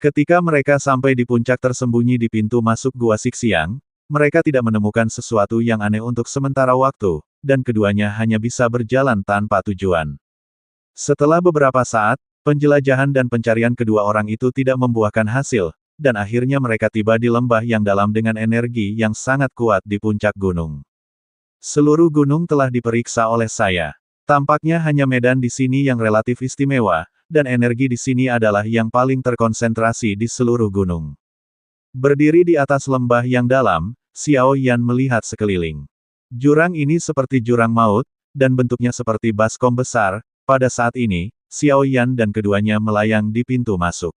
Ketika mereka sampai di puncak tersembunyi di pintu masuk Gua Sixiang, mereka tidak menemukan sesuatu yang aneh untuk sementara waktu, dan keduanya hanya bisa berjalan tanpa tujuan. Setelah beberapa saat, penjelajahan dan pencarian kedua orang itu tidak membuahkan hasil, dan akhirnya mereka tiba di lembah yang dalam dengan energi yang sangat kuat di puncak gunung. Seluruh gunung telah diperiksa oleh saya. Tampaknya hanya medan di sini yang relatif istimewa, dan energi di sini adalah yang paling terkonsentrasi di seluruh gunung. Berdiri di atas lembah yang dalam, Xiao Yan melihat sekeliling. Jurang ini seperti jurang maut, dan bentuknya seperti baskom besar. Pada saat ini, Xiao Yan dan keduanya melayang di pintu masuk.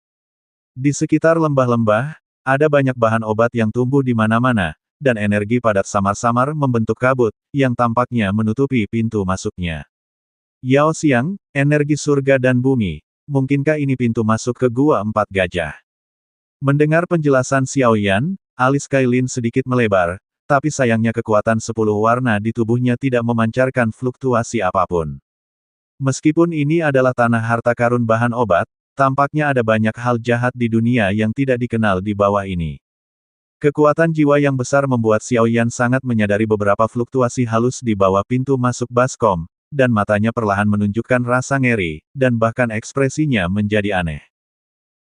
Di sekitar lembah-lembah, ada banyak bahan obat yang tumbuh di mana-mana, dan energi padat samar-samar membentuk kabut, yang tampaknya menutupi pintu masuknya. Yao Xiang, energi surga dan bumi, mungkinkah ini pintu masuk ke Gua Empat Gajah? Mendengar penjelasan Xiao Yan, alis Kailin sedikit melebar, tapi sayangnya kekuatan 10 warna di tubuhnya tidak memancarkan fluktuasi apapun. Meskipun ini adalah tanah harta karun bahan obat, tampaknya ada banyak hal jahat di dunia yang tidak dikenal di bawah ini. Kekuatan jiwa yang besar membuat Xiao Yan sangat menyadari beberapa fluktuasi halus di bawah pintu masuk baskom, dan matanya perlahan menunjukkan rasa ngeri, dan bahkan ekspresinya menjadi aneh.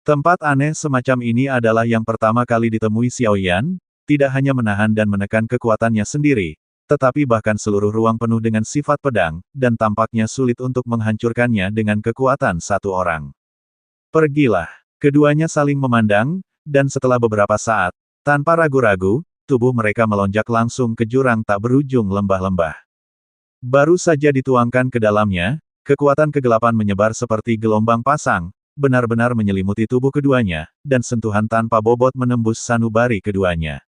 Tempat aneh semacam ini adalah yang pertama kali ditemui Xiao Yan, tidak hanya menahan dan menekan kekuatannya sendiri, tetapi bahkan seluruh ruang penuh dengan sifat pedang, dan tampaknya sulit untuk menghancurkannya dengan kekuatan satu orang. Pergilah. Keduanya saling memandang, dan setelah beberapa saat, tanpa ragu-ragu, tubuh mereka melonjak langsung ke jurang tak berujung lembah-lembah. Baru saja dituangkan ke dalamnya, kekuatan kegelapan menyebar seperti gelombang pasang, benar-benar menyelimuti tubuh keduanya, dan sentuhan tanpa bobot menembus sanubari keduanya.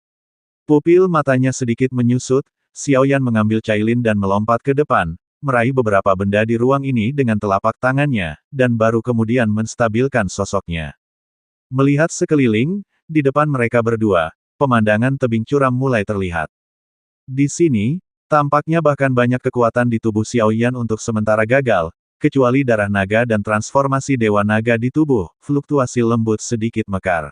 Pupil matanya sedikit menyusut, Xiao Yan mengambil Cailin dan melompat ke depan, meraih beberapa benda di ruang ini dengan telapak tangannya, dan baru kemudian menstabilkan sosoknya. Melihat sekeliling, di depan mereka berdua, pemandangan tebing curam mulai terlihat. Di sini, tampaknya bahkan banyak kekuatan di tubuh Xiao Yan untuk sementara gagal, kecuali darah naga dan transformasi dewa naga di tubuh, fluktuasi lembut sedikit mekar.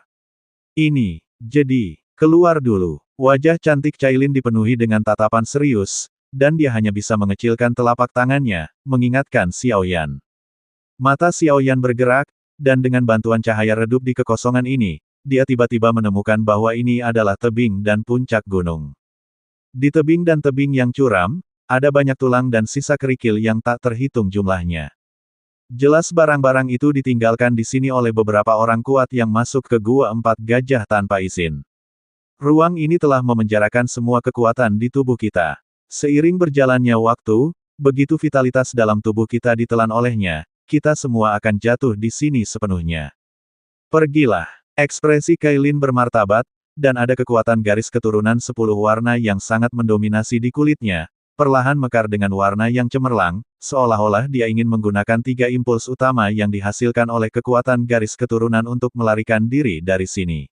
Ini, jadi, keluar dulu. Wajah cantik Cailin dipenuhi dengan tatapan serius, dan dia hanya bisa mengecilkan telapak tangannya, mengingatkan Xiao Yan. Mata Xiao Yan bergerak, dan dengan bantuan cahaya redup di kekosongan ini, dia tiba-tiba menemukan bahwa ini adalah tebing dan puncak gunung. Di tebing dan tebing yang curam, ada banyak tulang dan sisa kerikil yang tak terhitung jumlahnya. Jelas barang-barang itu ditinggalkan di sini oleh beberapa orang kuat yang masuk ke Gua Empat Gajah tanpa izin. Ruang ini telah memenjarakan semua kekuatan di tubuh kita. Seiring berjalannya waktu, begitu vitalitas dalam tubuh kita ditelan olehnya, kita semua akan jatuh di sini sepenuhnya. Pergilah. Ekspresi Kailin bermartabat, dan ada kekuatan garis keturunan 10 warna yang sangat mendominasi di kulitnya, perlahan mekar dengan warna yang cemerlang, seolah-olah dia ingin menggunakan 3 impuls utama yang dihasilkan oleh kekuatan garis keturunan untuk melarikan diri dari sini.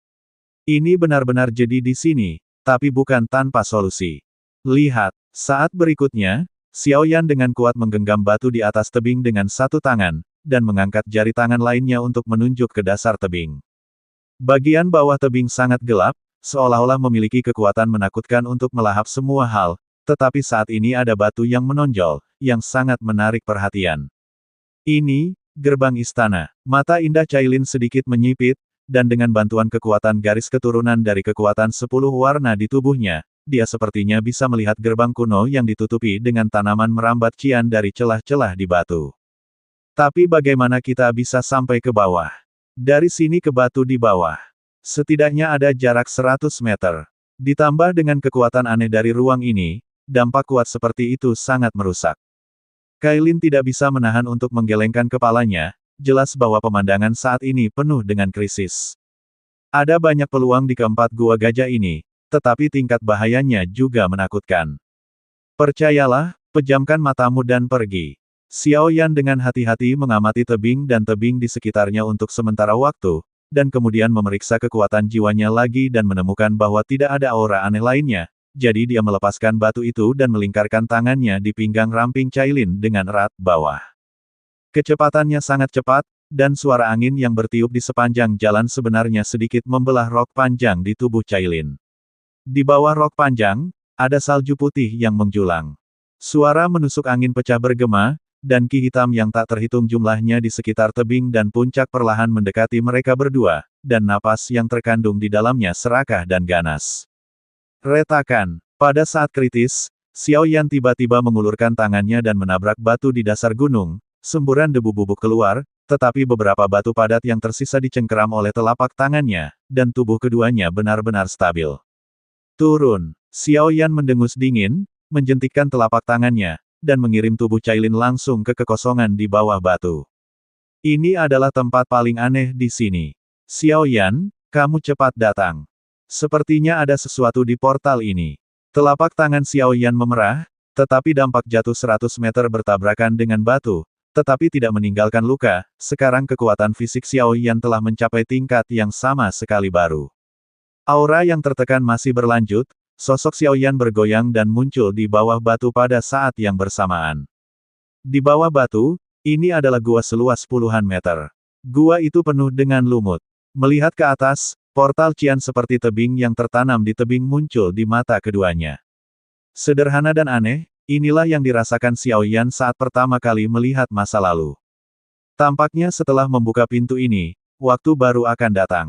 Ini benar-benar jadi di sini, tapi bukan tanpa solusi. Lihat, saat berikutnya, Xiao Yan dengan kuat menggenggam batu di atas tebing dengan satu tangan, dan mengangkat jari tangan lainnya untuk menunjuk ke dasar tebing. Bagian bawah tebing sangat gelap, seolah-olah memiliki kekuatan menakutkan untuk melahap semua hal, tetapi saat ini ada batu yang menonjol, yang sangat menarik perhatian. Ini, gerbang istana. Mata indah Cailin sedikit menyipit, dan dengan bantuan kekuatan garis keturunan dari kekuatan 10 warna di tubuhnya, dia sepertinya bisa melihat gerbang kuno yang ditutupi dengan tanaman merambat cian dari celah-celah di batu. Tapi bagaimana kita bisa sampai ke bawah? Dari sini ke batu di bawah. Setidaknya ada jarak 100 meter. Ditambah dengan kekuatan aneh dari ruang ini, dampak kuat seperti itu sangat merusak. Kailin tidak bisa menahan untuk menggelengkan kepalanya, jelas bahwa pemandangan saat ini penuh dengan krisis. Ada banyak peluang di keempat gua gajah ini, tetapi tingkat bahayanya juga menakutkan. Percayalah, pejamkan matamu dan pergi. Xiao Yan dengan hati-hati mengamati tebing dan tebing di sekitarnya untuk sementara waktu, dan kemudian memeriksa kekuatan jiwanya lagi dan menemukan bahwa tidak ada aura aneh lainnya, jadi dia melepaskan batu itu dan melingkarkan tangannya di pinggang ramping Cailin dengan erat bawah. Kecepatannya sangat cepat, dan suara angin yang bertiup di sepanjang jalan sebenarnya sedikit membelah rok panjang di tubuh Cailin. Di bawah rok panjang, ada salju putih yang menjulang. Suara menusuk angin pecah bergema, dan ki hitam yang tak terhitung jumlahnya di sekitar tebing dan puncak perlahan mendekati mereka berdua, dan napas yang terkandung di dalamnya serakah dan ganas. Retakan. Pada saat kritis, Xiao Yan tiba-tiba mengulurkan tangannya dan menabrak batu di dasar gunung, semburan debu bubuk keluar, tetapi beberapa batu padat yang tersisa dicengkeram oleh telapak tangannya, dan tubuh keduanya benar-benar stabil. Turun. Xiao Yan mendengus dingin, menjentikkan telapak tangannya, dan mengirim tubuh Cailin langsung ke kekosongan di bawah batu. Ini adalah tempat paling aneh di sini. Xiao Yan, kamu cepat datang. Sepertinya ada sesuatu di portal ini. Telapak tangan Xiao Yan memerah, tetapi dampak jatuh 100 meter bertabrakan dengan batu, tetapi tidak meninggalkan luka. Sekarang kekuatan fisik Xiao Yan telah mencapai tingkat yang sama sekali baru. Aura yang tertekan masih berlanjut. Sosok Xiao Yan bergoyang dan muncul di bawah batu pada saat yang bersamaan. Di bawah batu, ini adalah gua seluas puluhan meter. Gua itu penuh dengan lumut. Melihat ke atas, portal cian seperti tebing yang tertanam di tebing muncul di mata keduanya. Sederhana dan aneh, inilah yang dirasakan Xiao Yan saat pertama kali melihat masa lalu. Tampaknya setelah membuka pintu ini, waktu baru akan datang.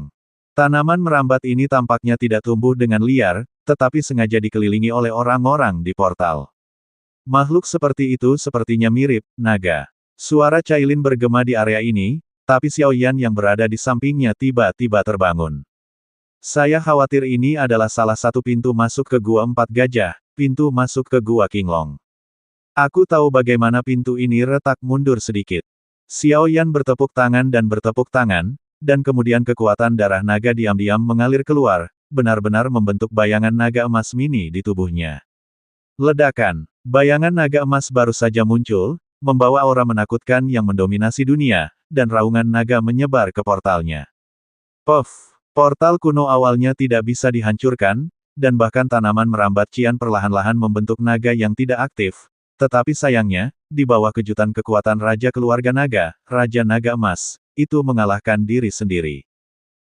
Tanaman merambat ini tampaknya tidak tumbuh dengan liar, tetapi sengaja dikelilingi oleh orang-orang di portal. Makhluk seperti itu sepertinya mirip naga. Suara Cailin bergema di area ini, tapi Xiao Yan yang berada di sampingnya tiba-tiba terbangun. Saya khawatir ini adalah salah satu pintu masuk ke Gua Empat Gajah, pintu masuk ke Gua Qinglong. Aku tahu bagaimana pintu ini retak mundur sedikit. Xiao Yan bertepuk tangan, dan kemudian kekuatan darah naga diam-diam mengalir keluar, benar-benar membentuk bayangan naga emas mini di tubuhnya. Ledakan. Bayangan naga emas baru saja muncul, membawa aura menakutkan yang mendominasi dunia, dan raungan naga menyebar ke portalnya. Puff. Portal kuno awalnya tidak bisa dihancurkan, dan bahkan tanaman merambat cian perlahan-lahan membentuk naga yang tidak aktif. Tetapi sayangnya, di bawah kejutan kekuatan Raja Keluarga Naga, Raja Naga Emas, itu mengalahkan diri sendiri.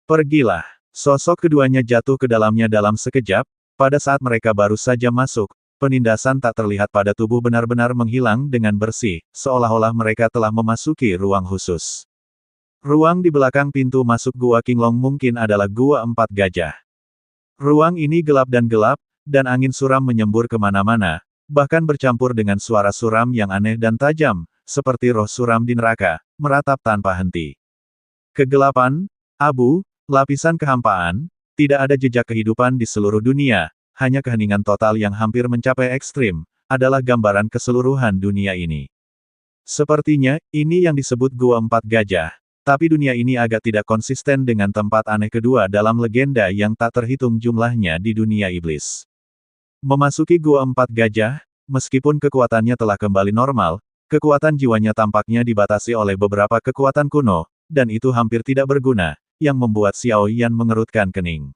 Pergilah. Sosok keduanya jatuh ke dalamnya dalam sekejap. Pada saat mereka baru saja masuk, penindasan tak terlihat pada tubuh benar-benar menghilang dengan bersih, seolah-olah mereka telah memasuki ruang khusus. Ruang di belakang pintu masuk Gua Qinglong mungkin adalah Gua Empat Gajah. Ruang ini gelap, dan angin suram menyembur kemana-mana, bahkan bercampur dengan suara suram yang aneh dan tajam, seperti roh suram di neraka, meratap tanpa henti. Kegelapan, abu, lapisan kehampaan, tidak ada jejak kehidupan di seluruh dunia, hanya keheningan total yang hampir mencapai ekstrim, adalah gambaran keseluruhan dunia ini. Sepertinya, ini yang disebut Gua Empat Gajah, tapi dunia ini agak tidak konsisten dengan tempat aneh kedua dalam legenda yang tak terhitung jumlahnya di dunia iblis. Memasuki Gua Empat Gajah, meskipun kekuatannya telah kembali normal, kekuatan jiwanya tampaknya dibatasi oleh beberapa kekuatan kuno, dan itu hampir tidak berguna, yang membuat Xiao Yan mengerutkan kening.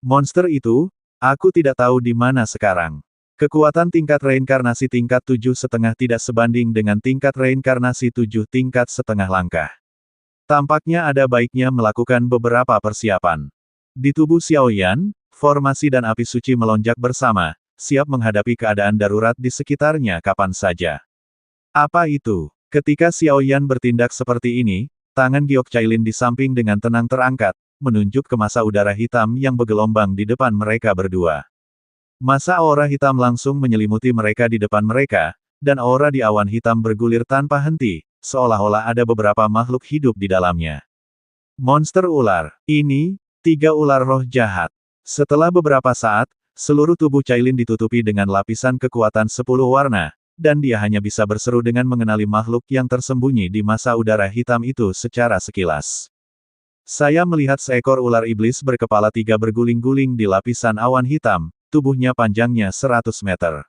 Monster itu, aku tidak tahu di mana sekarang. Kekuatan tingkat reinkarnasi tingkat 7,5 tidak sebanding dengan tingkat reinkarnasi 7 tingkat setengah langkah. Tampaknya ada baiknya melakukan beberapa persiapan. Di tubuh Xiao Yan, formasi dan api suci melonjak bersama, siap menghadapi keadaan darurat di sekitarnya kapan saja. Apa itu? Ketika Xiao Yan bertindak seperti ini, tangan Giok Cailin di samping dengan tenang terangkat, menunjuk ke masa udara hitam yang bergelombang di depan mereka berdua. Masa aura hitam langsung menyelimuti mereka di depan mereka, dan aura di awan hitam bergulir tanpa henti, seolah-olah ada beberapa makhluk hidup di dalamnya. Monster ular. Ini, 3 ular roh jahat. Setelah beberapa saat, seluruh tubuh Cailin ditutupi dengan lapisan kekuatan 10 warna, dan dia hanya bisa berseru dengan mengenali makhluk yang tersembunyi di masa udara hitam itu secara sekilas. Saya melihat seekor ular iblis berkepala 3 berguling-guling di lapisan awan hitam, tubuhnya panjangnya 100 meter.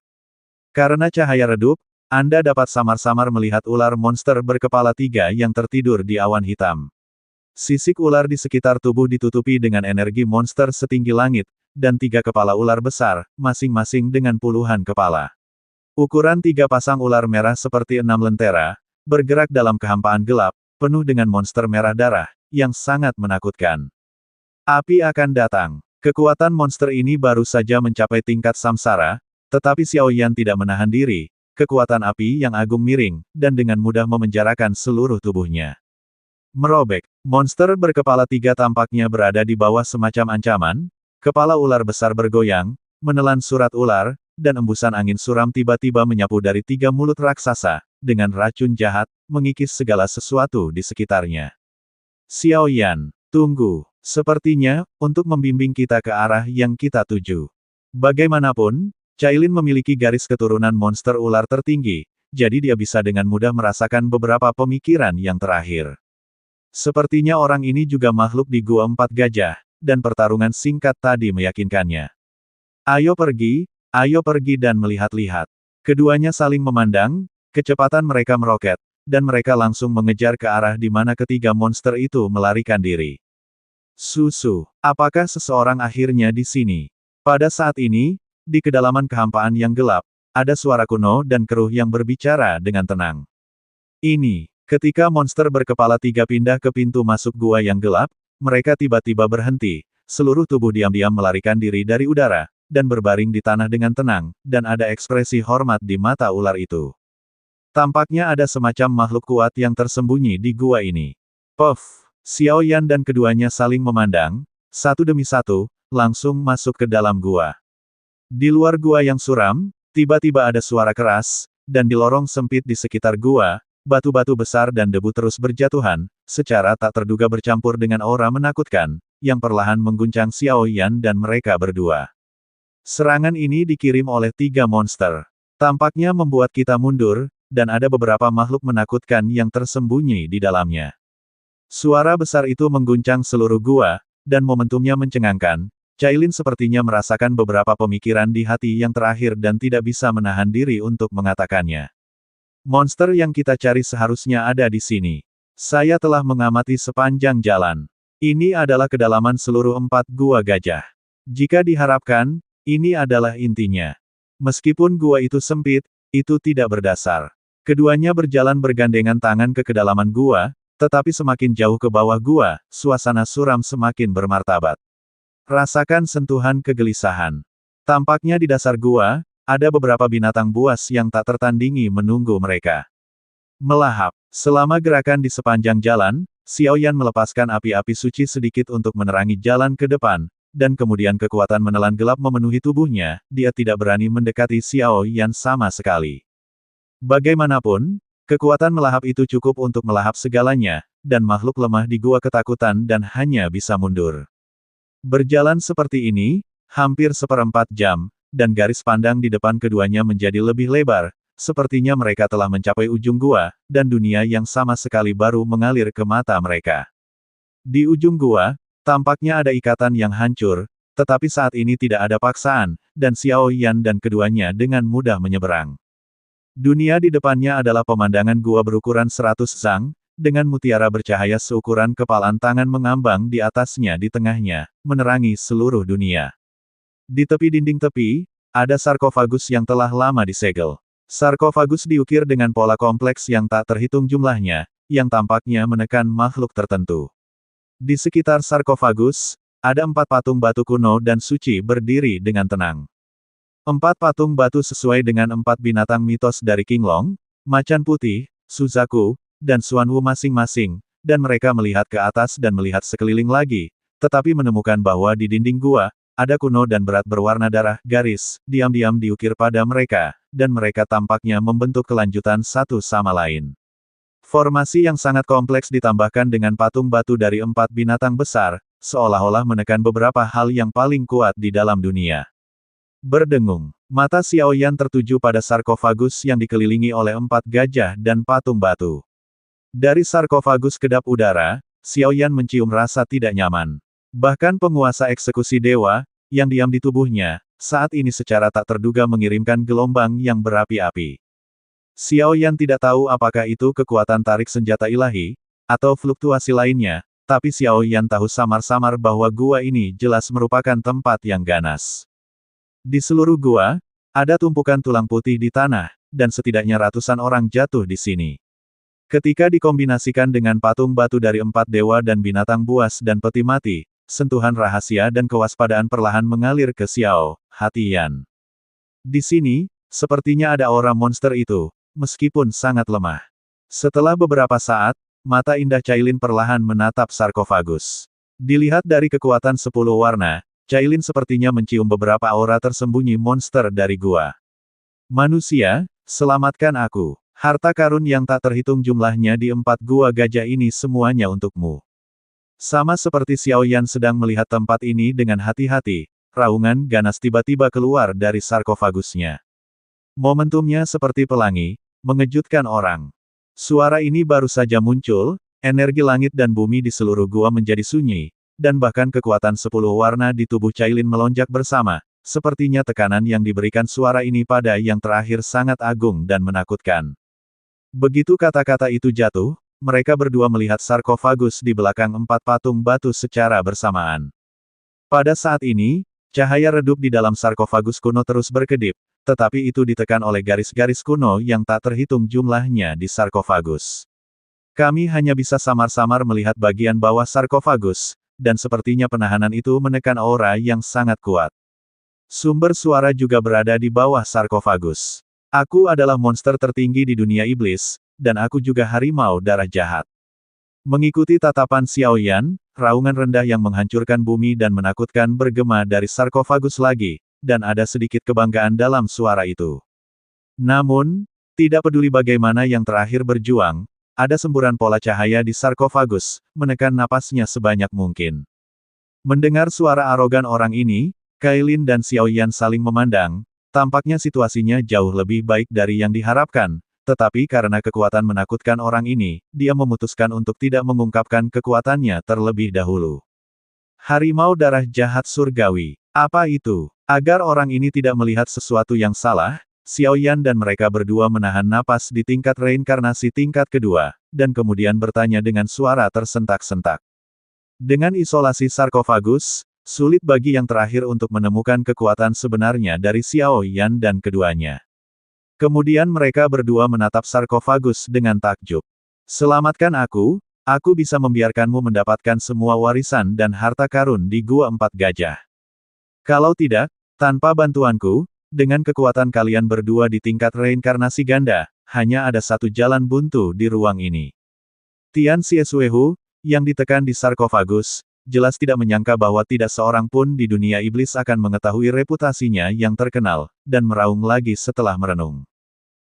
Karena cahaya redup, Anda dapat samar-samar melihat ular monster berkepala 3 yang tertidur di awan hitam. Sisik ular di sekitar tubuh ditutupi dengan energi monster setinggi langit, dan 3 kepala ular besar, masing-masing dengan puluhan kepala. Ukuran 3 pasang ular merah seperti 6 lentera, bergerak dalam kehampaan gelap, penuh dengan monster merah darah, yang sangat menakutkan. Api akan datang. Kekuatan monster ini baru saja mencapai tingkat samsara, tetapi Xiao Yan tidak menahan diri, kekuatan api yang agung miring, dan dengan mudah memenjarakan seluruh tubuhnya. Merobek, monster berkepala 3 tampaknya berada di bawah semacam ancaman, kepala ular besar bergoyang, menelan surat ular, dan embusan angin suram tiba-tiba menyapu dari 3 mulut raksasa, dengan racun jahat, mengikis segala sesuatu di sekitarnya. Xiao Yan, tunggu. Sepertinya, untuk membimbing kita ke arah yang kita tuju. Bagaimanapun, Cailin memiliki garis keturunan monster ular tertinggi, jadi dia bisa dengan mudah merasakan beberapa pemikiran yang terakhir. Sepertinya orang ini juga makhluk di Gua Empat Gajah, dan pertarungan singkat tadi meyakinkannya. Ayo pergi dan melihat-lihat. Keduanya saling memandang, kecepatan mereka meroket, dan mereka langsung mengejar ke arah di mana ketiga monster itu melarikan diri. Susu, apakah seseorang akhirnya di sini? Pada saat ini, di kedalaman kehampaan yang gelap, ada suara kuno dan keruh yang berbicara dengan tenang. Ini, ketika monster berkepala 3 pindah ke pintu masuk gua yang gelap, mereka tiba-tiba berhenti, seluruh tubuh diam-diam melarikan diri dari udara, dan berbaring di tanah dengan tenang, dan ada ekspresi hormat di mata ular itu. Tampaknya ada semacam makhluk kuat yang tersembunyi di gua ini. Puff! Xiao Yan dan keduanya saling memandang, satu demi satu, langsung masuk ke dalam gua. Di luar gua yang suram, tiba-tiba ada suara keras, dan di lorong sempit di sekitar gua, batu-batu besar dan debu terus berjatuhan, secara tak terduga bercampur dengan aura menakutkan, yang perlahan mengguncang Xiao Yan dan mereka berdua. Serangan ini dikirim oleh 3 monster. Tampaknya membuat kita mundur, dan ada beberapa makhluk menakutkan yang tersembunyi di dalamnya. Suara besar itu mengguncang seluruh gua, dan momentumnya mencengangkan. Cailin sepertinya merasakan beberapa pemikiran di hati yang terakhir dan tidak bisa menahan diri untuk mengatakannya. Monster yang kita cari seharusnya ada di sini. Saya telah mengamati sepanjang jalan. Ini adalah kedalaman seluruh 4 gua gajah. Jika diharapkan, ini adalah intinya. Meskipun gua itu sempit, itu tidak berdasar. Keduanya berjalan bergandengan tangan ke kedalaman gua, tetapi semakin jauh ke bawah gua, suasana suram semakin bermartabat. Rasakan sentuhan kegelisahan. Tampaknya di dasar gua, ada beberapa binatang buas yang tak tertandingi menunggu mereka. Melahap. Selama gerakan di sepanjang jalan, Xiao Yan melepaskan api-api suci sedikit untuk menerangi jalan ke depan, dan kemudian kekuatan menelan gelap memenuhi tubuhnya, dia tidak berani mendekati Xiao Yan sama sekali. Bagaimanapun, kekuatan melahap itu cukup untuk melahap segalanya, dan makhluk lemah di gua ketakutan dan hanya bisa mundur. Berjalan seperti ini, hampir 1/4 jam, dan garis pandang di depan keduanya menjadi lebih lebar, sepertinya mereka telah mencapai ujung gua, dan dunia yang sama sekali baru mengalir ke mata mereka. Di ujung gua, tampaknya ada ikatan yang hancur, tetapi saat ini tidak ada paksaan, dan Xiao Yan dan keduanya dengan mudah menyeberang. Dunia di depannya adalah pemandangan gua berukuran 100 zang, dengan mutiara bercahaya seukuran kepalan tangan mengambang di atasnya di tengahnya, menerangi seluruh dunia. Di tepi dinding tepi, ada sarkofagus yang telah lama disegel. Sarkofagus diukir dengan pola kompleks yang tak terhitung jumlahnya, yang tampaknya menekan makhluk tertentu. Di sekitar sarkofagus, ada 4 patung batu kuno dan suci berdiri dengan tenang. 4 patung batu sesuai dengan 4 binatang mitos dari Qinglong, Macan Putih, Suzaku, dan Xuanwu masing-masing, dan mereka melihat ke atas dan melihat sekeliling lagi, tetapi menemukan bahwa di dinding gua, ada kuno dan berat berwarna darah, garis, diam-diam diukir pada mereka, dan mereka tampaknya membentuk kelanjutan satu sama lain. Formasi yang sangat kompleks ditambahkan dengan patung batu dari 4 binatang besar, seolah-olah menekan beberapa hal yang paling kuat di dalam dunia. Berdengung, mata Xiao Yan tertuju pada sarkofagus yang dikelilingi oleh 4 gajah dan patung batu. Dari sarkofagus kedap udara, Xiao Yan mencium rasa tidak nyaman. Bahkan penguasa eksekusi dewa, yang diam di tubuhnya, saat ini secara tak terduga mengirimkan gelombang yang berapi-api. Xiao Yan tidak tahu apakah itu kekuatan tarik senjata ilahi, atau fluktuasi lainnya, tapi Xiao Yan tahu samar-samar bahwa gua ini jelas merupakan tempat yang ganas. Di seluruh gua, ada tumpukan tulang putih di tanah, dan setidaknya ratusan orang jatuh di sini. Ketika dikombinasikan dengan patung batu dari 4 dewa dan binatang buas dan peti mati, sentuhan rahasia dan kewaspadaan perlahan mengalir ke Xiao, hati Yan. Di sini, sepertinya ada aura monster itu, meskipun sangat lemah. Setelah beberapa saat, mata indah Cailin perlahan menatap sarkofagus. Dilihat dari kekuatan 10 warna, Cailin sepertinya mencium beberapa aura tersembunyi monster dari gua. Manusia, selamatkan aku. Harta karun yang tak terhitung jumlahnya di 4 gua gajah ini semuanya untukmu. Sama seperti Xiao Yan sedang melihat tempat ini dengan hati-hati, raungan ganas tiba-tiba keluar dari sarkofagusnya. Momentumnya seperti pelangi, mengejutkan orang. Suara ini baru saja muncul, energi langit dan bumi di seluruh gua menjadi sunyi, dan bahkan kekuatan 10 warna di tubuh Cailin melonjak bersama. Sepertinya tekanan yang diberikan suara ini pada yang terakhir sangat agung dan menakutkan. Begitu kata-kata itu jatuh, mereka berdua melihat sarkofagus di belakang 4 patung batu secara bersamaan. Pada saat ini, cahaya redup di dalam sarkofagus kuno terus berkedip, tetapi itu ditekan oleh garis-garis kuno yang tak terhitung jumlahnya di sarkofagus. Kami hanya bisa samar-samar melihat bagian bawah sarkofagus, dan sepertinya penahanan itu menekan aura yang sangat kuat. Sumber suara juga berada di bawah sarkofagus. Aku adalah monster tertinggi di dunia iblis, dan aku juga harimau darah jahat. Mengikuti tatapan Xiao Yan, raungan rendah yang menghancurkan bumi dan menakutkan bergema dari sarkofagus lagi, dan ada sedikit kebanggaan dalam suara itu. Namun, tidak peduli bagaimana yang terakhir berjuang, ada semburan pola cahaya di sarkofagus, menekan napasnya sebanyak mungkin. Mendengar suara arogan orang ini, Cailin dan Xiao Yan saling memandang. Tampaknya situasinya jauh lebih baik dari yang diharapkan, tetapi karena kekuatan menakutkan orang ini, dia memutuskan untuk tidak mengungkapkan kekuatannya terlebih dahulu. Harimau darah jahat surgawi. Apa itu? Agar orang ini tidak melihat sesuatu yang salah, Xiao Yan dan mereka berdua menahan napas di tingkat reinkarnasi tingkat kedua, dan kemudian bertanya dengan suara tersentak-sentak. Dengan isolasi sarkofagus, sulit bagi yang terakhir untuk menemukan kekuatan sebenarnya dari Xiao Yan dan keduanya. Kemudian mereka berdua menatap sarkofagus dengan takjub. Selamatkan aku bisa membiarkanmu mendapatkan semua warisan dan harta karun di Gua 4 Gajah. Kalau tidak, tanpa bantuanku, dengan kekuatan kalian berdua di tingkat reinkarnasi ganda, hanya ada satu jalan buntu di ruang ini. Tian Xiesuehu, yang ditekan di sarkofagus, jelas tidak menyangka bahwa tidak seorang pun di dunia iblis akan mengetahui reputasinya yang terkenal, dan meraung lagi setelah merenung.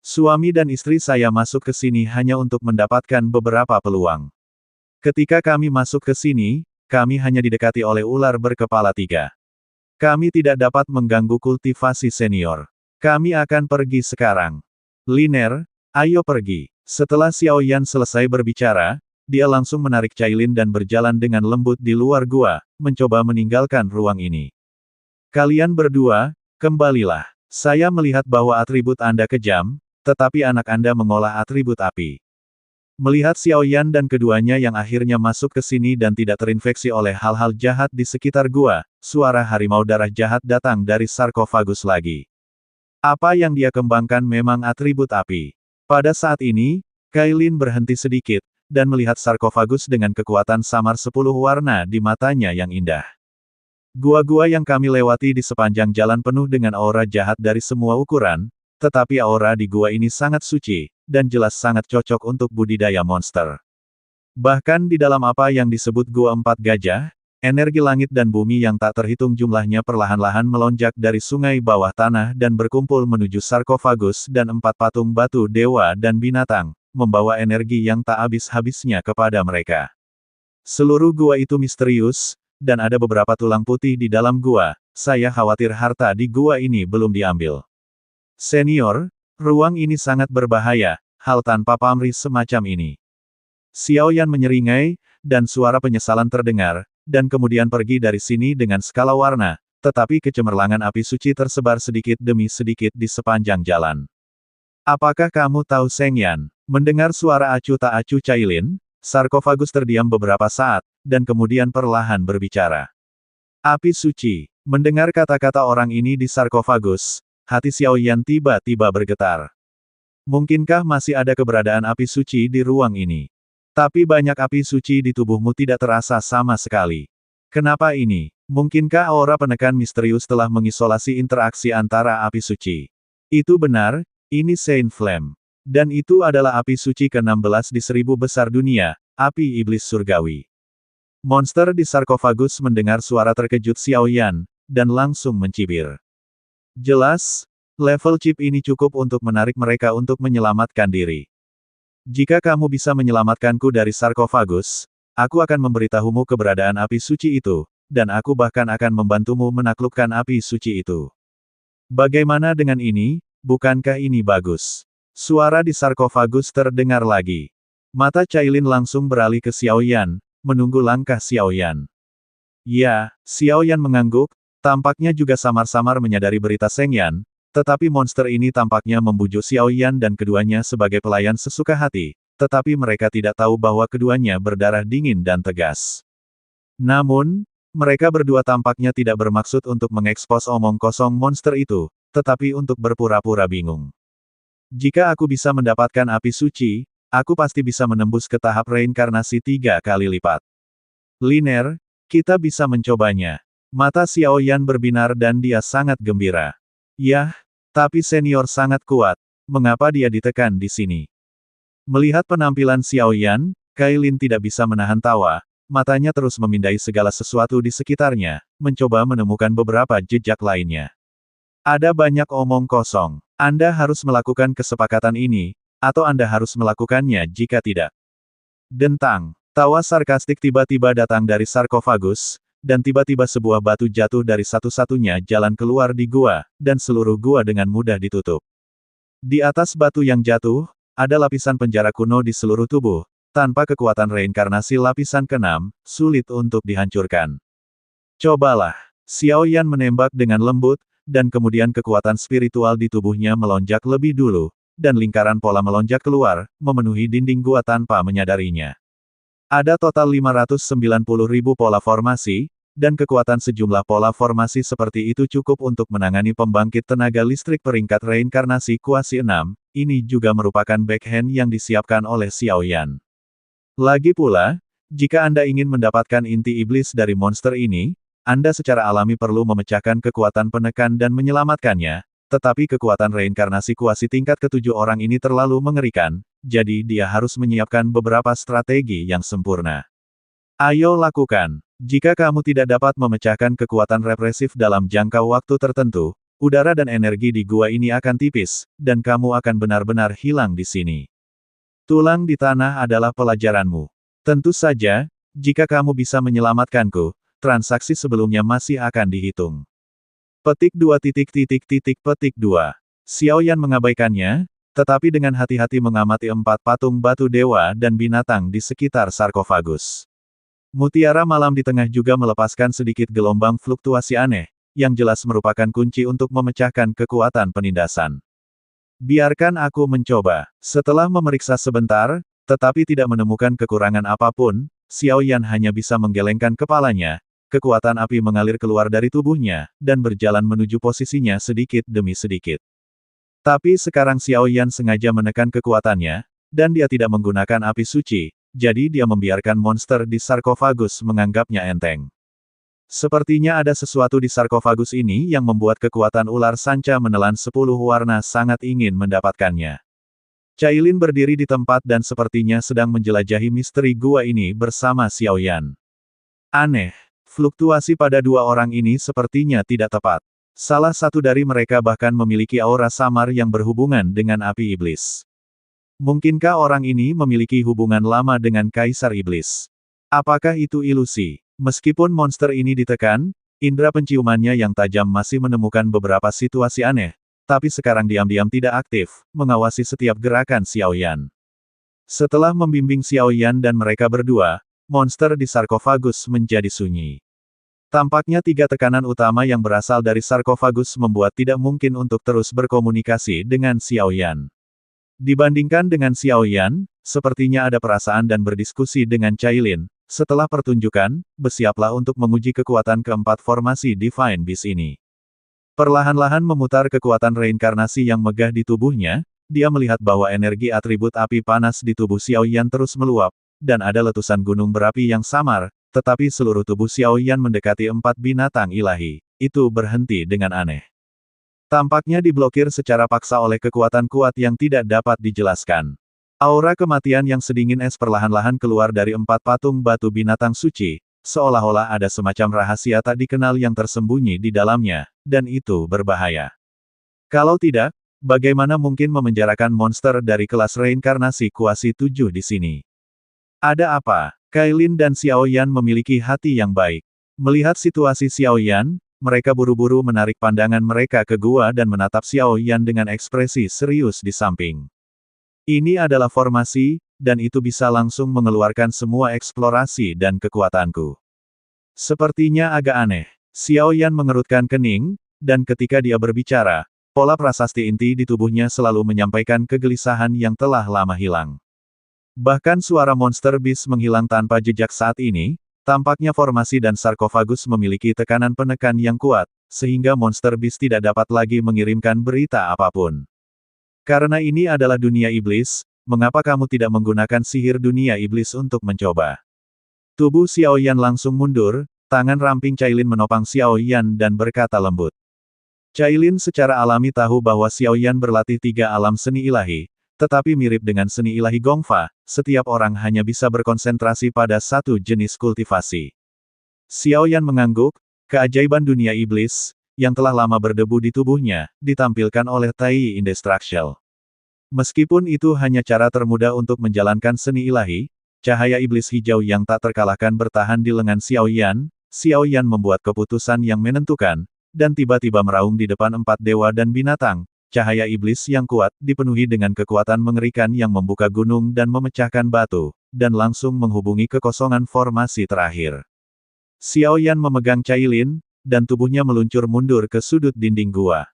Suami dan istri saya masuk ke sini hanya untuk mendapatkan beberapa peluang. Ketika kami masuk ke sini, kami hanya didekati oleh ular berkepala 3. Kami tidak dapat mengganggu kultivasi senior. Kami akan pergi sekarang. Liner, ayo pergi. Setelah Xiao Yan selesai berbicara, dia langsung menarik Cailin dan berjalan dengan lembut di luar gua, mencoba meninggalkan ruang ini. Kalian berdua, kembalilah. Saya melihat bahwa atribut Anda kejam, tetapi anak Anda mengolah atribut api. Melihat Xiao Yan dan keduanya yang akhirnya masuk ke sini dan tidak terinfeksi oleh hal-hal jahat di sekitar gua, suara harimau darah jahat datang dari sarkofagus lagi. Apa yang dia kembangkan memang atribut api. Pada saat ini, Cailin berhenti sedikit, dan melihat sarkofagus dengan kekuatan samar 10 warna di matanya yang indah. Gua-gua yang kami lewati di sepanjang jalan penuh dengan aura jahat dari semua ukuran, tetapi aura di gua ini sangat suci, dan jelas sangat cocok untuk budidaya monster. Bahkan di dalam apa yang disebut Gua 4 Gajah, energi langit dan bumi yang tak terhitung jumlahnya perlahan-lahan melonjak dari sungai bawah tanah dan berkumpul menuju sarkofagus dan 4 patung batu dewa dan binatang, membawa energi yang tak habis-habisnya kepada mereka. Seluruh gua itu misterius, dan ada beberapa tulang putih di dalam gua, saya khawatir harta di gua ini belum diambil. Senior, ruang ini sangat berbahaya, hal tanpa pamrih semacam ini. Xiao Yan menyeringai, dan suara penyesalan terdengar, dan kemudian pergi dari sini dengan skala warna, tetapi kecemerlangan api suci tersebar sedikit demi sedikit di sepanjang jalan. Apakah kamu tahu Seng Yan? Mendengar suara acuh tak acuh Cailin, sarkofagus terdiam beberapa saat, dan kemudian perlahan berbicara. Api suci. Mendengar kata-kata orang ini di sarkofagus, hati Xiao Yan tiba-tiba bergetar. Mungkinkah masih ada keberadaan api suci di ruang ini? Tapi banyak api suci di tubuhmu tidak terasa sama sekali. Kenapa ini? Mungkinkah aura penekan misterius telah mengisolasi interaksi antara api suci? Itu benar, ini Saint Flame. Dan itu adalah api suci ke-16 di 1000 besar dunia, api iblis surgawi. Monster di sarkofagus mendengar suara terkejut Xiao Yan, dan langsung mencibir. Jelas, level chip ini cukup untuk menarik mereka untuk menyelamatkan diri. Jika kamu bisa menyelamatkanku dari sarkofagus, aku akan memberitahumu keberadaan api suci itu, dan aku bahkan akan membantumu menaklukkan api suci itu. Bagaimana dengan ini, bukankah ini bagus? Suara di sarkofagus terdengar lagi. Mata Cailin langsung beralih ke Xiao Yan, menunggu langkah Xiao Yan. Ya, Xiao Yan mengangguk, tampaknya juga samar-samar menyadari berita Seng Yan, tetapi monster ini tampaknya membujuk Xiao Yan dan keduanya sebagai pelayan sesuka hati, tetapi mereka tidak tahu bahwa keduanya berdarah dingin dan tegas. Namun, mereka berdua tampaknya tidak bermaksud untuk mengekspos omong kosong monster itu, tetapi untuk berpura-pura bingung. Jika aku bisa mendapatkan api suci, aku pasti bisa menembus ke tahap reinkarnasi 3 kali lipat. Liner, kita bisa mencobanya. Mata Xiao Yan berbinar dan dia sangat gembira. Yah, tapi senior sangat kuat. Mengapa dia ditekan di sini? Melihat penampilan Xiao Yan, Kailin tidak bisa menahan tawa, matanya terus memindai segala sesuatu di sekitarnya, mencoba menemukan beberapa jejak lainnya. Ada banyak omong kosong. Anda harus melakukan kesepakatan ini, atau Anda harus melakukannya jika tidak. Dentang. Tawa sarkastik tiba-tiba datang dari sarkofagus, dan tiba-tiba sebuah batu jatuh dari satu-satunya jalan keluar di gua, dan seluruh gua dengan mudah ditutup. Di atas batu yang jatuh, ada lapisan penjara kuno di seluruh tubuh, tanpa kekuatan reinkarnasi lapisan ke-6, sulit untuk dihancurkan. Cobalah. Xiao Yan menembak dengan lembut, dan kemudian kekuatan spiritual di tubuhnya melonjak lebih dulu, dan lingkaran pola melonjak keluar, memenuhi dinding gua tanpa menyadarinya. Ada total 590.000 pola formasi, dan kekuatan sejumlah pola formasi seperti itu cukup untuk menangani pembangkit tenaga listrik peringkat reinkarnasi kuasi 6, ini juga merupakan backhand yang disiapkan oleh Xiao Yan. Lagi pula, jika Anda ingin mendapatkan inti iblis dari monster ini, Anda secara alami perlu memecahkan kekuatan penekan dan menyelamatkannya, tetapi kekuatan reinkarnasi kuasi tingkat ke-7 orang ini terlalu mengerikan, jadi dia harus menyiapkan beberapa strategi yang sempurna. Ayo lakukan. Jika kamu tidak dapat memecahkan kekuatan represif dalam jangka waktu tertentu, udara dan energi di gua ini akan tipis, dan kamu akan benar-benar hilang di sini. Tulang di tanah adalah pelajaranmu. Tentu saja, jika kamu bisa menyelamatkanku, transaksi sebelumnya masih akan dihitung. Petik 2. Petik 2. Xiao Yan mengabaikannya, tetapi dengan hati-hati mengamati 4 patung batu dewa dan binatang di sekitar sarkofagus. Mutiara malam di tengah juga melepaskan sedikit gelombang fluktuasi aneh, yang jelas merupakan kunci untuk memecahkan kekuatan penindasan. Biarkan aku mencoba. Setelah memeriksa sebentar, tetapi tidak menemukan kekurangan apapun, Xiao Yan hanya bisa menggelengkan kepalanya, kekuatan api mengalir keluar dari tubuhnya, dan berjalan menuju posisinya sedikit demi sedikit. Tapi sekarang Xiao Yan sengaja menekan kekuatannya, dan dia tidak menggunakan api suci, jadi dia membiarkan monster di sarkofagus menganggapnya enteng. Sepertinya ada sesuatu di sarkofagus ini yang membuat kekuatan ular sanca menelan 10 warna sangat ingin mendapatkannya. Cailin berdiri di tempat dan sepertinya sedang menjelajahi misteri gua ini bersama Xiao Yan. Aneh. Fluktuasi pada dua orang ini sepertinya tidak tepat. Salah satu dari mereka bahkan memiliki aura samar yang berhubungan dengan api iblis. Mungkinkah orang ini memiliki hubungan lama dengan Kaisar Iblis? Apakah itu ilusi? Meskipun monster ini ditekan, indera penciumannya yang tajam masih menemukan beberapa situasi aneh, tapi sekarang diam-diam tidak aktif, mengawasi setiap gerakan Xiao Yan. Setelah membimbing Xiao Yan dan mereka berdua, monster di sarkofagus menjadi sunyi. Tampaknya 3 tekanan utama yang berasal dari sarkofagus membuat tidak mungkin untuk terus berkomunikasi dengan Xiao Yan. Dibandingkan dengan Xiao Yan, sepertinya ada perasaan dan berdiskusi dengan Cailin. Setelah pertunjukan, bersiaplah untuk menguji kekuatan keempat formasi Divine Beast ini. Perlahan-lahan memutar kekuatan reinkarnasi yang megah di tubuhnya, dia melihat bahwa energi atribut api panas di tubuh Xiao Yan terus meluap, dan ada letusan gunung berapi yang samar, tetapi seluruh tubuh Xiao Yan mendekati 4 binatang ilahi. Itu berhenti dengan aneh. Tampaknya diblokir secara paksa oleh kekuatan kuat yang tidak dapat dijelaskan. Aura kematian yang sedingin es perlahan-lahan keluar dari 4 patung batu binatang suci, seolah-olah ada semacam rahasia tak dikenal yang tersembunyi di dalamnya, dan itu berbahaya. Kalau tidak, bagaimana mungkin memenjarakan monster dari kelas reinkarnasi kuasi 7 di sini? Ada apa? Kailin dan Xiao Yan memiliki hati yang baik. Melihat situasi Xiao Yan, mereka buru-buru menarik pandangan mereka ke gua dan menatap Xiao Yan dengan ekspresi serius di samping. Ini adalah formasi, dan itu bisa langsung mengeluarkan semua eksplorasi dan kekuatanku. Sepertinya agak aneh. Xiao Yan mengerutkan kening, dan ketika dia berbicara, pola prasasti inti di tubuhnya selalu menyampaikan kegelisahan yang telah lama hilang. Bahkan suara monster beast menghilang tanpa jejak saat ini, tampaknya formasi dan sarkofagus memiliki tekanan penekan yang kuat, sehingga monster beast tidak dapat lagi mengirimkan berita apapun. Karena ini adalah dunia iblis, mengapa kamu tidak menggunakan sihir dunia iblis untuk mencoba? Tubuh Xiao Yan langsung mundur, tangan ramping Cailin menopang Xiao Yan dan berkata lembut. Cailin secara alami tahu bahwa Xiao Yan berlatih 3 alam seni ilahi, tetapi mirip dengan seni ilahi Gongfa, setiap orang hanya bisa berkonsentrasi pada satu jenis kultivasi. Xiao Yan mengangguk, keajaiban dunia iblis, yang telah lama berdebu di tubuhnya, ditampilkan oleh Tai Indestructible. Meskipun itu hanya cara termudah untuk menjalankan seni ilahi, cahaya iblis hijau yang tak terkalahkan bertahan di lengan Xiao Yan membuat keputusan yang menentukan, dan tiba-tiba meraung di depan 4 dewa dan binatang. Cahaya iblis yang kuat, dipenuhi dengan kekuatan mengerikan yang membuka gunung dan memecahkan batu, dan langsung menghubungi kekosongan formasi terakhir. Xiao Yan memegang Cailin, dan tubuhnya meluncur mundur ke sudut dinding gua.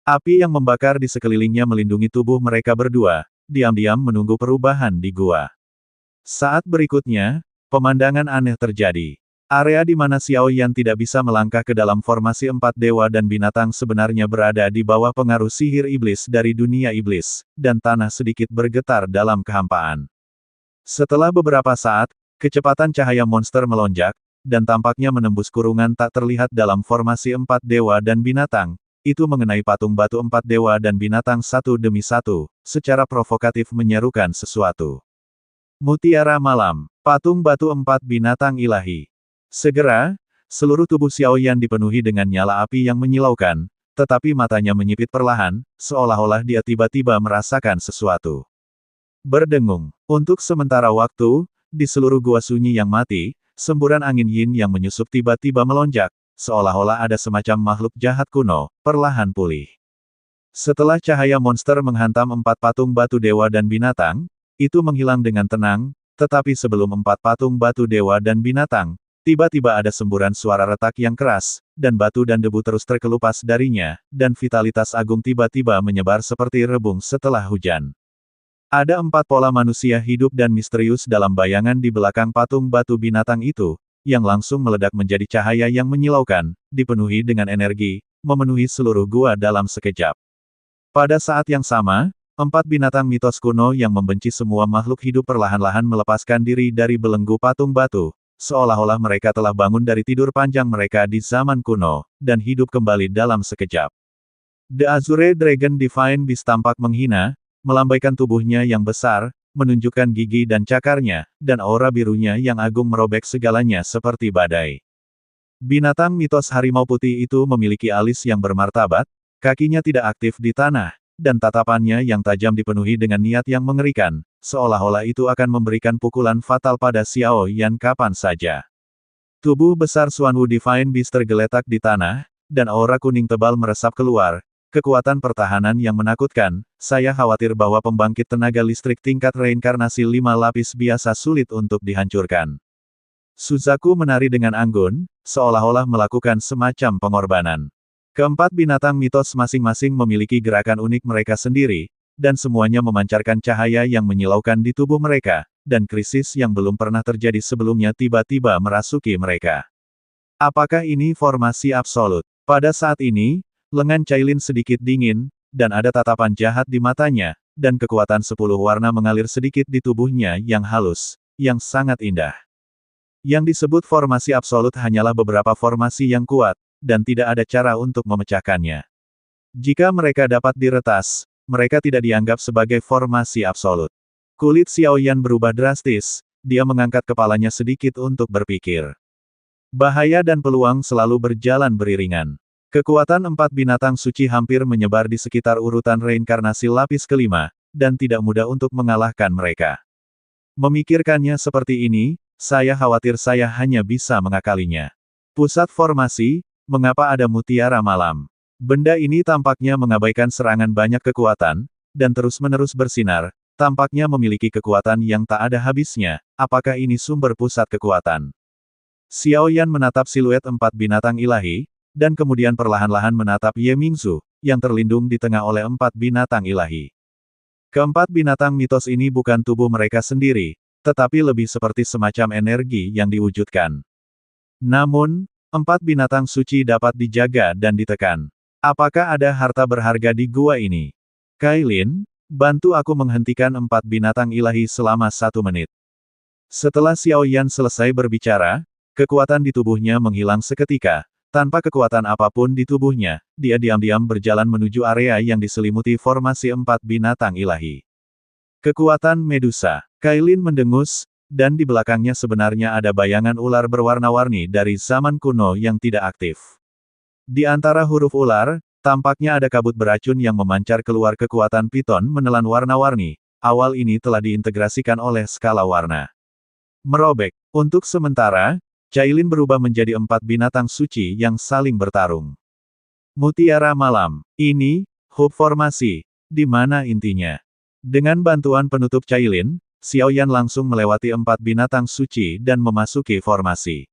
Api yang membakar di sekelilingnya melindungi tubuh mereka berdua, diam-diam menunggu perubahan di gua. Saat berikutnya, pemandangan aneh terjadi. Area di mana Xiao Yan tidak bisa melangkah ke dalam formasi 4 dewa dan binatang sebenarnya berada di bawah pengaruh sihir iblis dari dunia iblis, dan tanah sedikit bergetar dalam kehampaan. Setelah beberapa saat, kecepatan cahaya monster melonjak, dan tampaknya menembus kurungan tak terlihat dalam formasi 4 dewa dan binatang, itu mengenai patung batu 4 dewa dan binatang satu demi satu, secara provokatif menyerukan sesuatu. Mutiara malam, patung batu 4 binatang ilahi. Segera, seluruh tubuh Xiao Yan dipenuhi dengan nyala api yang menyilaukan, tetapi matanya menyipit perlahan, seolah-olah dia tiba-tiba merasakan sesuatu. Berdengung. Untuk sementara waktu, di seluruh gua sunyi yang mati, semburan angin yin yang menyusup tiba-tiba melonjak, seolah-olah ada semacam makhluk jahat kuno, perlahan pulih. Setelah cahaya monster menghantam 4 patung batu dewa dan binatang, itu menghilang dengan tenang, tetapi sebelum 4 patung batu dewa dan binatang, tiba-tiba ada semburan suara retak yang keras, dan batu dan debu terus terkelupas darinya, dan vitalitas agung tiba-tiba menyebar seperti rebung setelah hujan. Ada 4 pola manusia hidup dan misterius dalam bayangan di belakang patung batu binatang itu, yang langsung meledak menjadi cahaya yang menyilaukan, dipenuhi dengan energi, memenuhi seluruh gua dalam sekejap. Pada saat yang sama, 4 binatang mitos kuno yang membenci semua makhluk hidup perlahan-lahan melepaskan diri dari belenggu patung batu, seolah-olah mereka telah bangun dari tidur panjang mereka di zaman kuno, dan hidup kembali dalam sekejap. The Azure Dragon Divine Beast tampak menghina, melambaikan tubuhnya yang besar, menunjukkan gigi dan cakarnya, dan aura birunya yang agung merobek segalanya seperti badai. Binatang mitos harimau putih itu memiliki alis yang bermartabat, kakinya tidak aktif di tanah, dan tatapannya yang tajam dipenuhi dengan niat yang mengerikan, seolah-olah itu akan memberikan pukulan fatal pada Xiao Yan kapan saja. Tubuh besar Xuanwu Divine Beast tergeletak di tanah, dan aura kuning tebal meresap keluar. Kekuatan pertahanan yang menakutkan, saya khawatir bahwa pembangkit tenaga listrik tingkat reinkarnasi 5 lapis biasa sulit untuk dihancurkan. Suzaku menari dengan anggun, seolah-olah melakukan semacam pengorbanan. Keempat binatang mitos masing-masing memiliki gerakan unik mereka sendiri, dan semuanya memancarkan cahaya yang menyilaukan di tubuh mereka, dan krisis yang belum pernah terjadi sebelumnya tiba-tiba merasuki mereka. Apakah ini formasi absolut? Pada saat ini, lengan Cailin sedikit dingin, dan ada tatapan jahat di matanya, dan kekuatan 10 warna mengalir sedikit di tubuhnya yang halus, yang sangat indah. Yang disebut formasi absolut hanyalah beberapa formasi yang kuat, dan tidak ada cara untuk memecahkannya. Jika mereka dapat diretas, mereka tidak dianggap sebagai formasi absolut. Kulit Xiaoyan berubah drastis, dia mengangkat kepalanya sedikit untuk berpikir. Bahaya dan peluang selalu berjalan beriringan. Kekuatan 4 binatang suci hampir menyebar di sekitar urutan reinkarnasi lapis kelima, dan tidak mudah untuk mengalahkan mereka. Memikirkannya seperti ini, saya khawatir saya hanya bisa mengakalinya. Pusat formasi, mengapa ada mutiara malam? Benda ini tampaknya mengabaikan serangan banyak kekuatan, dan terus-menerus bersinar, tampaknya memiliki kekuatan yang tak ada habisnya. Apakah ini sumber pusat kekuatan? Xiaoyan menatap siluet 4 binatang ilahi, dan kemudian perlahan-lahan menatap Ye Mingzu, yang terlindung di tengah oleh 4 binatang ilahi. Keempat binatang mitos ini bukan tubuh mereka sendiri, tetapi lebih seperti semacam energi yang diwujudkan. Namun, 4 binatang suci dapat dijaga dan ditekan. Apakah ada harta berharga di gua ini? Kailin, bantu aku menghentikan 4 binatang ilahi selama 1 menit. Setelah Xiaoyan selesai berbicara, kekuatan di tubuhnya menghilang seketika. Tanpa kekuatan apapun di tubuhnya, dia diam-diam berjalan menuju area yang diselimuti formasi 4 binatang ilahi. Kekuatan Medusa. Kailin mendengus, dan di belakangnya sebenarnya ada bayangan ular berwarna-warni dari zaman kuno yang tidak aktif. Di antara huruf ular, tampaknya ada kabut beracun yang memancar keluar kekuatan piton menelan warna-warni. Awal ini telah diintegrasikan oleh skala warna. Merobek. Untuk sementara, Cailin berubah menjadi 4 binatang suci yang saling bertarung. Mutiara Malam. Ini, hub formasi. Di mana intinya? Dengan bantuan penutup Cailin, Xiaoyan langsung melewati 4 binatang suci dan memasuki formasi.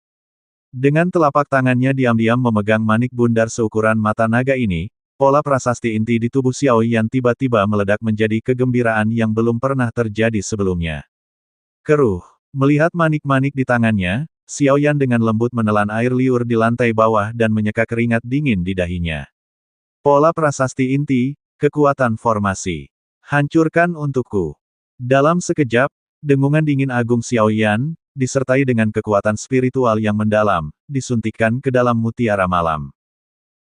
Dengan telapak tangannya diam-diam memegang manik bundar seukuran mata naga ini, pola prasasti inti di tubuh Xiaoyan tiba-tiba meledak menjadi kegembiraan yang belum pernah terjadi sebelumnya. Keruh. Melihat manik-manik di tangannya, Xiaoyan dengan lembut menelan air liur di lantai bawah dan menyeka keringat dingin di dahinya. Pola prasasti inti, kekuatan formasi. Hancurkan untukku. Dalam sekejap, dengungan dingin agung Xiaoyan, disertai dengan kekuatan spiritual yang mendalam, disuntikkan ke dalam mutiara malam.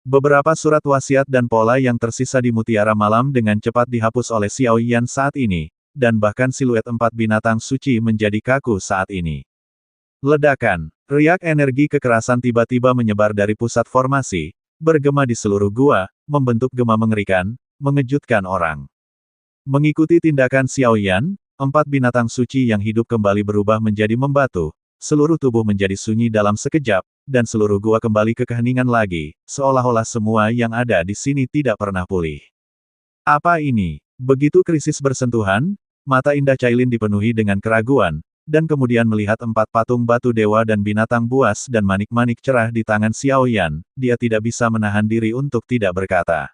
Beberapa surat wasiat dan pola yang tersisa di mutiara malam dengan cepat dihapus oleh Xiaoyan saat ini, dan bahkan siluet 4 binatang suci menjadi kaku saat ini. Ledakan, riak energi kekerasan tiba-tiba menyebar dari pusat formasi, bergema di seluruh gua, membentuk gema mengerikan, mengejutkan orang. Mengikuti tindakan Xiaoyan, 4 binatang suci yang hidup kembali berubah menjadi membatu, seluruh tubuh menjadi sunyi dalam sekejap, dan seluruh gua kembali ke keheningan lagi, seolah-olah semua yang ada di sini tidak pernah pulih. Apa ini? Begitu krisis bersentuhan, mata indah Cailin dipenuhi dengan keraguan, dan kemudian melihat 4 patung batu dewa dan binatang buas dan manik-manik cerah di tangan Xiaoyan, dia tidak bisa menahan diri untuk tidak berkata.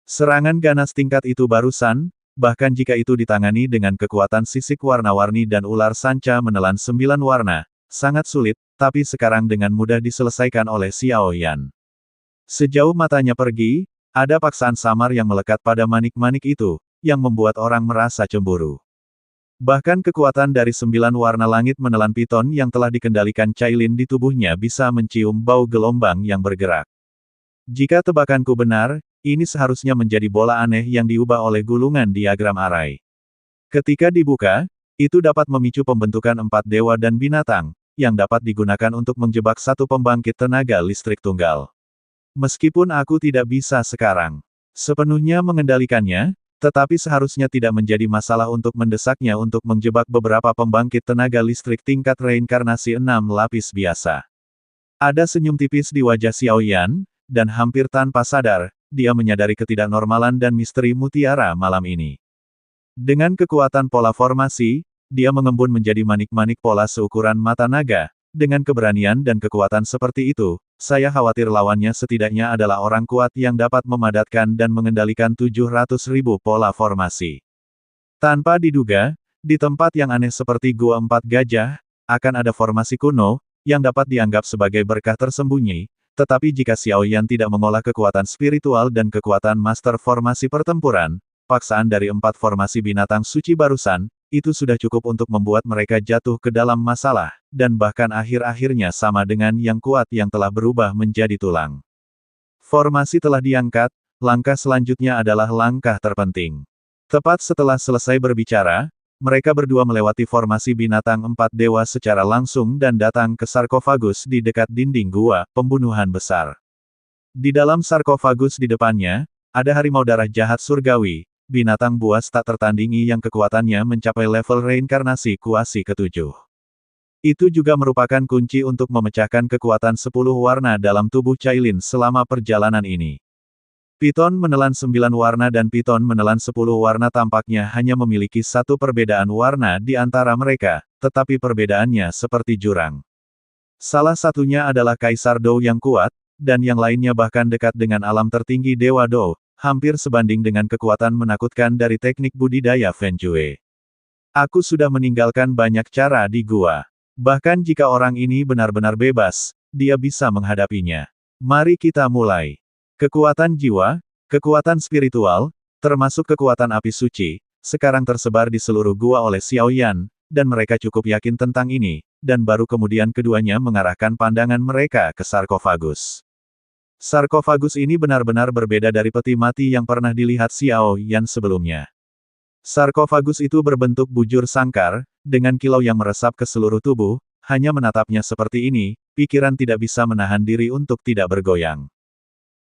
Serangan ganas tingkat itu barusan, bahkan jika itu ditangani dengan kekuatan sisik warna-warni dan ular sanca menelan 9 warna, sangat sulit, tapi sekarang dengan mudah diselesaikan oleh Xiaoyan. Sejauh matanya pergi, ada paksaan samar yang melekat pada manik-manik itu, yang membuat orang merasa cemburu. Bahkan kekuatan dari 9 warna langit menelan piton yang telah dikendalikan Cailin di tubuhnya bisa mencium bau gelombang yang bergerak. Jika tebakanku benar, ini seharusnya menjadi bola aneh yang diubah oleh gulungan diagram arai. Ketika dibuka, itu dapat memicu pembentukan 4 dewa dan binatang, yang dapat digunakan untuk menjebak satu pembangkit tenaga listrik tunggal. Meskipun aku tidak bisa sekarang sepenuhnya mengendalikannya, tetapi seharusnya tidak menjadi masalah untuk mendesaknya untuk menjebak beberapa pembangkit tenaga listrik tingkat reinkarnasi 6 lapis biasa. Ada senyum tipis di wajah Xiaoyan, dan hampir tanpa sadar, dia menyadari ketidaknormalan dan misteri mutiara malam ini. Dengan kekuatan pola formasi, dia mengembun menjadi manik-manik pola seukuran mata naga. Dengan keberanian dan kekuatan seperti itu, saya khawatir lawannya setidaknya adalah orang kuat yang dapat memadatkan dan mengendalikan 700.000 pola formasi. Tanpa diduga, di tempat yang aneh seperti Gua 4 Gajah, akan ada formasi kuno, yang dapat dianggap sebagai berkah tersembunyi. Tetapi jika Xiaoyan tidak mengolah kekuatan spiritual dan kekuatan master formasi pertempuran, paksaan dari 4 formasi binatang suci barusan, itu sudah cukup untuk membuat mereka jatuh ke dalam masalah, dan bahkan akhir-akhirnya sama dengan yang kuat yang telah berubah menjadi tulang. Formasi telah diangkat, langkah selanjutnya adalah langkah terpenting. Tepat setelah selesai berbicara, mereka berdua melewati formasi binatang 4 dewa secara langsung dan datang ke sarkofagus di dekat dinding gua, pembunuhan besar. Di dalam sarkofagus di depannya, ada harimau darah jahat surgawi, binatang buas tak tertandingi yang kekuatannya mencapai level reinkarnasi kuasi ke-7. Itu juga merupakan kunci untuk memecahkan kekuatan 10 warna dalam tubuh Cailin selama perjalanan ini. Piton menelan 9 warna dan piton menelan 10 warna tampaknya hanya memiliki satu perbedaan warna di antara mereka, tetapi perbedaannya seperti jurang. Salah satunya adalah Kaisar Dou yang kuat, dan yang lainnya bahkan dekat dengan alam tertinggi Dewa Dou, hampir sebanding dengan kekuatan menakutkan dari teknik budidaya Feng Shui. Aku sudah meninggalkan banyak cara di gua. Bahkan jika orang ini benar-benar bebas, dia bisa menghadapinya. Mari kita mulai. Kekuatan jiwa, kekuatan spiritual, termasuk kekuatan api suci, sekarang tersebar di seluruh gua oleh Xiao Yan, dan mereka cukup yakin tentang ini, dan baru kemudian keduanya mengarahkan pandangan mereka ke sarkofagus. Sarkofagus ini benar-benar berbeda dari peti mati yang pernah dilihat Xiao Yan sebelumnya. Sarkofagus itu berbentuk bujur sangkar, dengan kilau yang meresap ke seluruh tubuh, hanya menatapnya seperti ini, pikiran tidak bisa menahan diri untuk tidak bergoyang.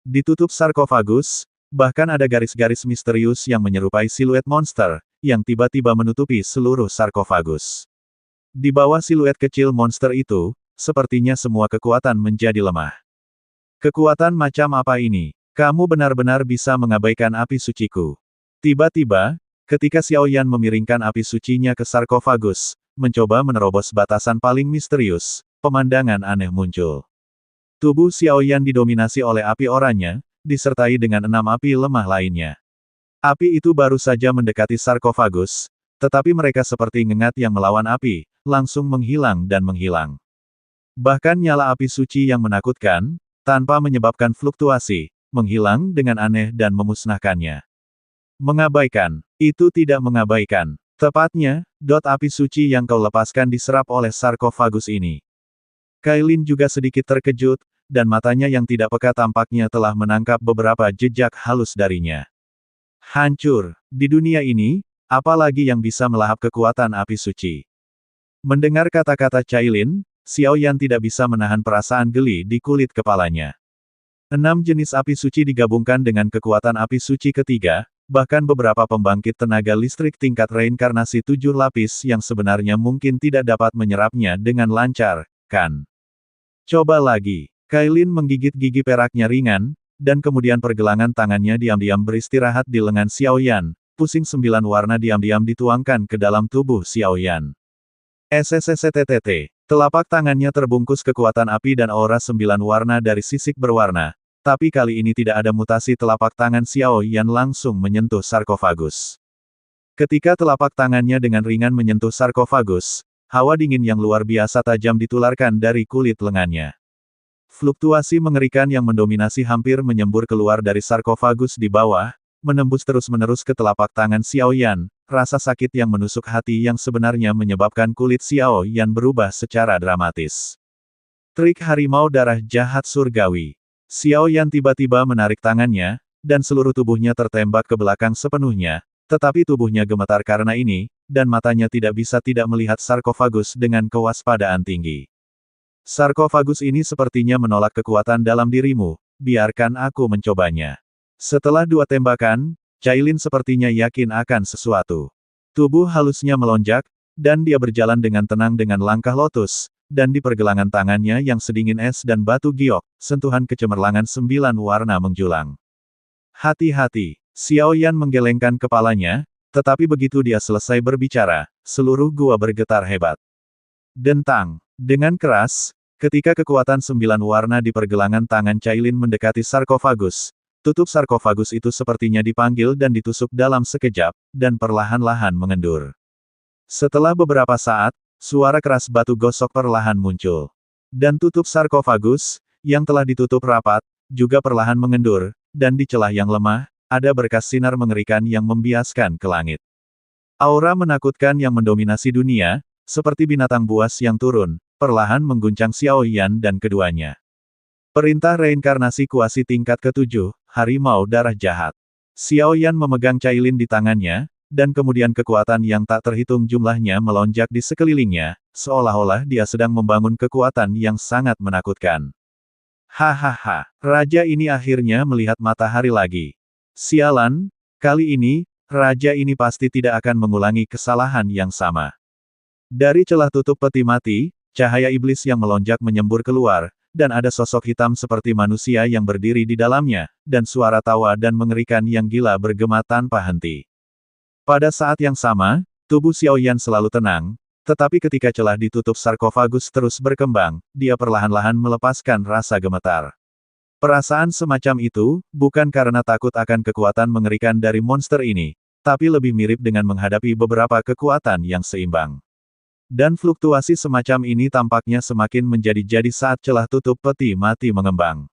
Ditutup sarkofagus, bahkan ada garis-garis misterius yang menyerupai siluet monster, yang tiba-tiba menutupi seluruh sarkofagus. Di bawah siluet kecil monster itu, sepertinya semua kekuatan menjadi lemah. Kekuatan macam apa ini? Kamu benar-benar bisa mengabaikan api suciku. Tiba-tiba, ketika Xiao Yan memiringkan api sucinya ke sarkofagus, mencoba menerobos batasan paling misterius, pemandangan aneh muncul. Tubuh Xiao Yan didominasi oleh api oranye, disertai dengan 6 api lemah lainnya. Api itu baru saja mendekati sarkofagus, tetapi mereka seperti ngengat yang melawan api, langsung menghilang dan menghilang. Bahkan nyala api suci yang menakutkan, tanpa menyebabkan fluktuasi, menghilang dengan aneh dan memusnahkannya. Mengabaikan. Itu tidak mengabaikan. Tepatnya, dot api suci yang kau lepaskan diserap oleh sarkofagus ini. Cailin juga sedikit terkejut, dan matanya yang tidak peka tampaknya telah menangkap beberapa jejak halus darinya. Hancur. Di dunia ini, apalagi yang bisa melahap kekuatan api suci? Mendengar kata-kata Cailin, Xiao Yan tidak bisa menahan perasaan geli di kulit kepalanya. 6 jenis api suci digabungkan dengan kekuatan api suci ketiga, bahkan beberapa pembangkit tenaga listrik tingkat reinkarnasi 7 lapis yang sebenarnya mungkin tidak dapat menyerapnya dengan lancar, kan? Coba lagi. Cailin menggigit gigi peraknya ringan, dan kemudian pergelangan tangannya diam-diam beristirahat di lengan Xiao Yan, pusing 9 warna diam-diam dituangkan ke dalam tubuh Xiao Yan. SSSTTT. Telapak tangannya terbungkus kekuatan api dan aura 9 warna dari sisik berwarna, tapi kali ini tidak ada mutasi telapak tangan Xiao Yan langsung menyentuh sarkofagus. Ketika telapak tangannya dengan ringan menyentuh sarkofagus, hawa dingin yang luar biasa tajam ditularkan dari kulit lengannya. Fluktuasi mengerikan yang mendominasi hampir menyembur keluar dari sarkofagus di bawah, menembus terus-menerus ke telapak tangan Xiao Yan, rasa sakit yang menusuk hati yang sebenarnya menyebabkan kulit Xiao Yan berubah secara dramatis. Trik harimau darah jahat surgawi. Xiao Yan tiba-tiba menarik tangannya, dan seluruh tubuhnya tertembak ke belakang sepenuhnya, tetapi tubuhnya gemetar karena ini, dan matanya tidak bisa tidak melihat sarkofagus dengan kewaspadaan tinggi. Sarkofagus ini sepertinya menolak kekuatan dalam dirimu, biarkan aku mencobanya. Setelah 2 tembakan, Cailin sepertinya yakin akan sesuatu. Tubuh halusnya melonjak, dan dia berjalan dengan tenang dengan langkah lotus, dan di pergelangan tangannya yang sedingin es dan batu giok, sentuhan kecemerlangan 9 warna menjulang. Hati-hati, Xiao Yan menggelengkan kepalanya, tetapi begitu dia selesai berbicara, seluruh gua bergetar hebat. Dentang. Dengan keras, ketika kekuatan 9 warna di pergelangan tangan Cailin mendekati sarkofagus, tutup sarkofagus itu sepertinya dipanggil dan ditusuk dalam sekejap, dan perlahan-lahan mengendur. Setelah beberapa saat, suara keras batu gosok perlahan muncul. Dan tutup sarkofagus, yang telah ditutup rapat, juga perlahan mengendur, dan di celah yang lemah, ada berkas sinar mengerikan yang membiaskan ke langit. Aura menakutkan yang mendominasi dunia, seperti binatang buas yang turun, perlahan mengguncang Xiao Yan dan keduanya. Perintah reinkarnasi kuasi tingkat ke-7, Harimau Darah Jahat. Xiao Yan memegang Cailin di tangannya, dan kemudian kekuatan yang tak terhitung jumlahnya melonjak di sekelilingnya, seolah-olah dia sedang membangun kekuatan yang sangat menakutkan. Hahaha, raja ini akhirnya melihat matahari lagi. Sialan, kali ini, raja ini pasti tidak akan mengulangi kesalahan yang sama. Dari celah tutup peti mati, cahaya iblis yang melonjak menyembur keluar, dan ada sosok hitam seperti manusia yang berdiri di dalamnya, dan suara tawa dan mengerikan yang gila bergema tanpa henti. Pada saat yang sama, tubuh Xiao Yan selalu tenang, tetapi ketika celah ditutup sarkofagus terus berkembang, dia perlahan-lahan melepaskan rasa gemetar. Perasaan semacam itu, bukan karena takut akan kekuatan mengerikan dari monster ini, tapi lebih mirip dengan menghadapi beberapa kekuatan yang seimbang. Dan fluktuasi semacam ini tampaknya semakin menjadi-jadi saat celah tutup peti mati mengembang.